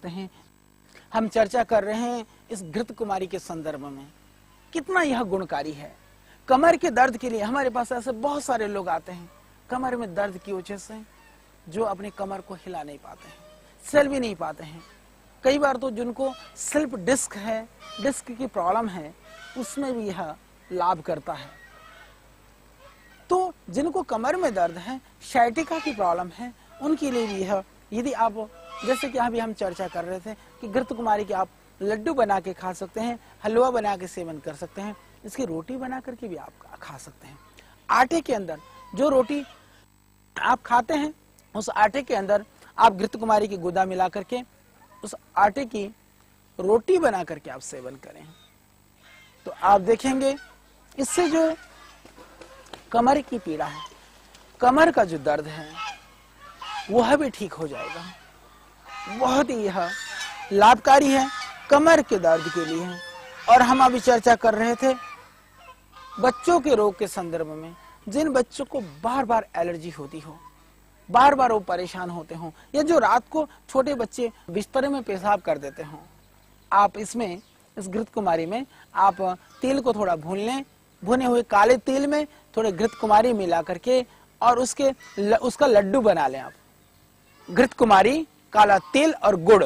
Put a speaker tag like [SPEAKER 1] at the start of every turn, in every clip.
[SPEAKER 1] हैं। हम चर्चा कर रहे हैं इस घृत कुमारी के संदर्भ में, कितना यह गुणकारी है। कमर के दर्द के लिए हमारे पास ऐसे बहुत सारे लोग आते हैं कमर में दर्द की वजह से, जो अपनी कमर को हिला नहीं पाते हैं, चल भी नहीं पाते हैं। कई बार तो जिनको स्लिप डिस्क है, डिस्क की प्रॉब्लम है, उसमें भी यह लाभ करता है। तो जिनको कमर में दर्द है, शाइटिका की प्रॉब्लम है, उनके लिए भी यह, यदि आप, जैसे कि अभी हम चर्चा कर रहे थे कि घृत कुमारी के आप लड्डू बना के खा सकते हैं, हलवा बना के सेवन कर सकते हैं, इसकी रोटी बना करके भी आप खा सकते हैं। आटे के अंदर जो रोटी आप खाते हैं, उस आटे के अंदर आप घृत कुमारी की गुदा मिला करके उस आटे की रोटी बना करके आप सेवन करें, तो आप देखेंगे इससे जो कमर की पीड़ा है, कमर का जो दर्द है, वह भी ठीक हो जाएगा। बहुत ही यह लाभकारी है कमर के दर्द के लिए। और हम अभी चर्चा कर रहे थे बच्चों के रोग के संदर्भ में, जिन बच्चों को बार बार एलर्जी होती हो, बार बार वो परेशान होते हो, या जो रात को छोटे बच्चे बिस्तर में पेशाब कर देते हो, आप इसमें, इस घृत कुमारी में आप तिल को थोड़ा भून लें, भुने हुए काले तिल में थोड़े घृत कुमारी मिला करके और उसका लड्डू बना लें आप। घृत कुमारी, काला तिल और गुड़,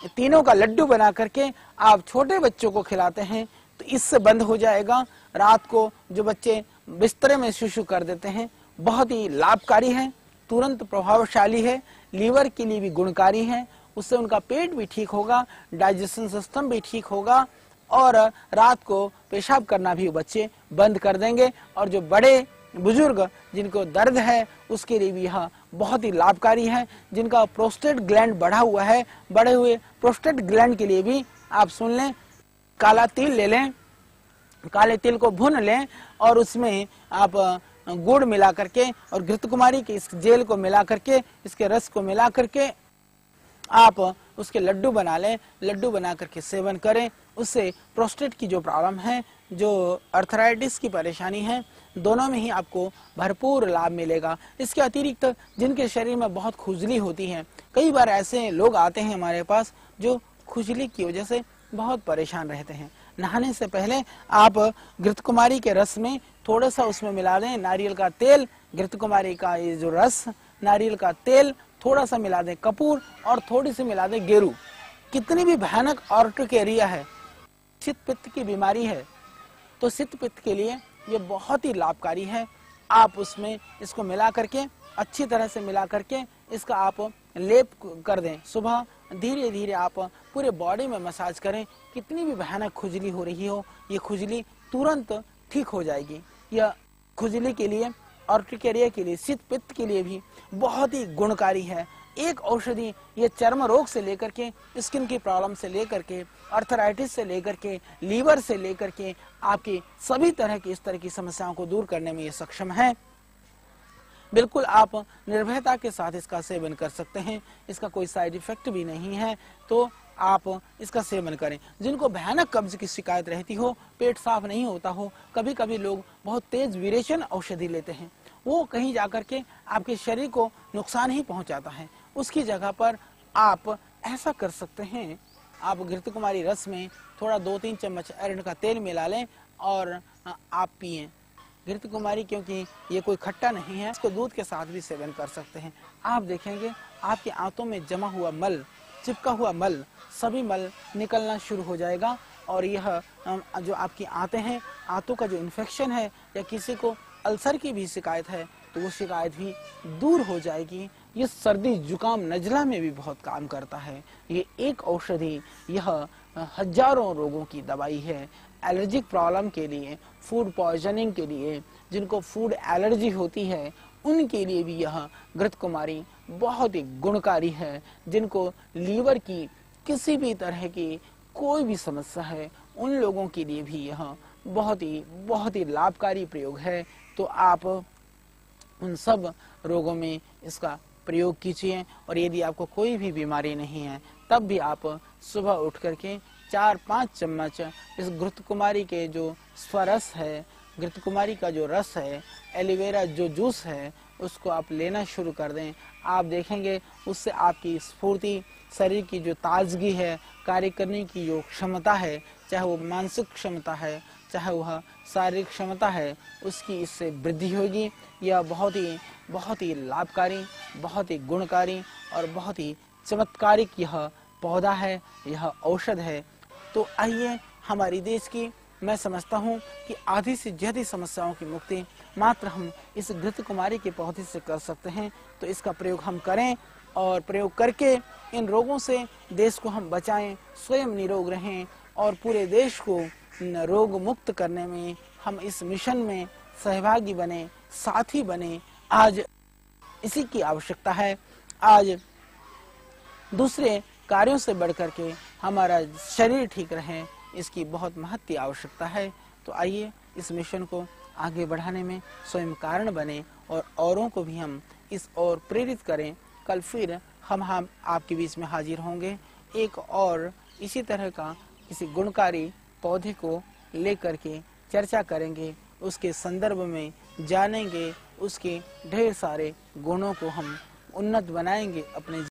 [SPEAKER 1] तीनों का लड्डू बना करके आप छोटे बच्चों को खिलाते हैं तो इससे बंद हो जाएगा। रात को जो बच्चे बिस्तर में सुसु कर देते हैं, बहुत ही लाभकारी है, तुरंत प्रभावशाली है, लीवर के लिए भी गुणकारी है, उससे उनका पेट भी ठीक होगा, डाइजेशन सिस्टम भी ठीक होगा, और रात को पेशाब करना भी बच्चे बंद कर देंगे। और जो बड़े बुजुर्ग जिनको दर्द है, उसके लिए भी यह बहुत ही लाभकारी है। जिनका प्रोस्टेट ग्लैंड बढ़ा हुआ है, बढ़े हुए प्रोस्टेट ग्लैंड के लिए भी आप सुन लें, काला तिल ले लें, काले तिल को भून लें और उसमें आप गुड़ मिला करके और घृत कुमारी के इस जेल को मिला करके, इसके रस को मिला करके आप उसके लड्डू बना लें, लड्डू बना करके सेवन करें। उससे प्रोस्टेट की जो प्रॉब्लम है, जो अर्थराइटिस की परेशानी है, दोनों में ही आपको भरपूर लाभ मिलेगा। इसके अतिरिक्त जिनके शरीर में बहुत खुजली होती है, कई बार ऐसे लोग आते हैं हमारे पास जो खुजली की वजह से बहुत परेशान रहते हैं। नहाने से पहले आप घृत कुमारी के रस में थोड़ा सा उसमें मिला दें नारियल का तेल, घृत कुमारी का ये जो रस, नारियल का तेल, थोड़ा सा मिला दें कपूर और थोड़ी सी मिला दें गेरू। कितनी भी भयानक ऑर्टिकेरिया है, शीत पित्त की बीमारी है, तो शीत पित्त के लिए ये बहुत ही लाभकारी है। आप उसमें इसको मिला करके, अच्छी तरह से मिला करके इसका आप लेप कर दें। सुबह धीरे धीरे आप पूरे बॉडी में मसाज करें। कितनी भी भयानक खुजली हो रही हो, ये खुजली तुरंत ठीक हो जाएगी। यह खुजली के लिए, ऑर्टिकेरिया के लिए, शीत पित्त के लिए भी बहुत ही गुणकारी है। एक औषधि ये चर्म रोग से लेकर के, स्किन की प्रॉब्लम से लेकर के, अर्थराइटिस से लेकर के, लीवर से लेकर के, आपकी सभी तरह की इस तरह की समस्याओं को दूर करने में ये सक्षम है। बिल्कुल आप निर्भयता के साथ इसका सेवन कर सकते हैं, इसका कोई साइड इफेक्ट भी नहीं है, तो आप इसका सेवन करें। जिनको भयानक कब्ज की शिकायत रहती हो, पेट साफ नहीं होता हो, कभी कभी लोग बहुत तेज विरेचन औषधि लेते हैं, वो कहीं जाकर के आपके शरीर को नुकसान ही पहुंचाता है। उसकी जगह पर आप ऐसा कर सकते हैं, आप घृत कुमारी रस में थोड़ा 2-3 चम्मच अरंड का तेल मिला लें और आप पिएं। घृत कुमारी क्योंकि ये कोई खट्टा नहीं है, इसको दूध के साथ भी सेवन कर सकते हैं। आप देखेंगे आपके आंतों में जमा हुआ मल, चिपका हुआ मल, सभी मल निकलना शुरू हो जाएगा। और यह जो आपकी आंतें हैं, आंतों का जो इन्फेक्शन है, या किसी को अल्सर की भी शिकायत है, तो वो शिकायत भी दूर हो जाएगी। ये सर्दी जुकाम नजला में भी बहुत काम करता है। ये एक औषधि, यह हजारों रोगों की दवाई है। एलर्जिक प्रॉब्लम के लिए, फूड पॉइजनिंग के लिए, जिनको फूड एलर्जी होती है, उनके लिए भी यह घृत कुमारी बहुत ही गुणकारी है। जिनको लीवर की किसी भी तरह की कोई भी समस्या है, उन लोगों के लिए भी यह बहुत ही लाभकारी प्रयोग है। तो आप उन सब रोगों में इसका प्रयोग कीजिए। और यदि आपको कोई भी बीमारी नहीं है, तब भी आप सुबह उठ करके 4-5 चम्मच इस घृत कुमारी के जो स्वरस है, घृत कुमारी का जो रस है, एलोवेरा जो जूस है, उसको आप लेना शुरू कर दें। आप देखेंगे उससे आपकी स्फूर्ति, शरीर की जो ताजगी है, कार्य करने की जो क्षमता है, चाहे वो मानसिक क्षमता है, चाहे वह शारीरिक क्षमता है, उसकी इससे वृद्धि होगी। यह बहुत ही लाभकारी, बहुत ही गुणकारी और बहुत ही चमत्कारिक यह पौधा है, यह औषध है। तो आइए, हमारी देश की मैं समझता हूँ कि आधी से ज्यादा समस्याओं की मुक्ति मात्र हम इस घृत कुमारी के पौधे से कर सकते हैं। तो इसका प्रयोग हम करें और प्रयोग करके इन रोगों से देश को हम बचाएं, स्वयं निरोग रहें और पूरे देश को रोग मुक्त करने में हम इस मिशन में सहभागी बने, साथी बने। आज इसी की आवश्यकता है। आज दूसरे कार्यों से बढ़कर के हमारा शरीर ठीक रहे, इसकी बहुत महत्व आवश्यकता है। तो आइए, इस मिशन को आगे बढ़ाने में स्वयं कारण बने और औरों को भी हम इस ओर प्रेरित करें। कल फिर हम आपके बीच में हाजिर होंगे, एक और इसी तरह का किसी गुणकारी पौधे को लेकर के चर्चा करेंगे, उसके संदर्भ में जानेंगे, उसके ढेर सारे गुणों को हम उन्नत बनाएंगे अपने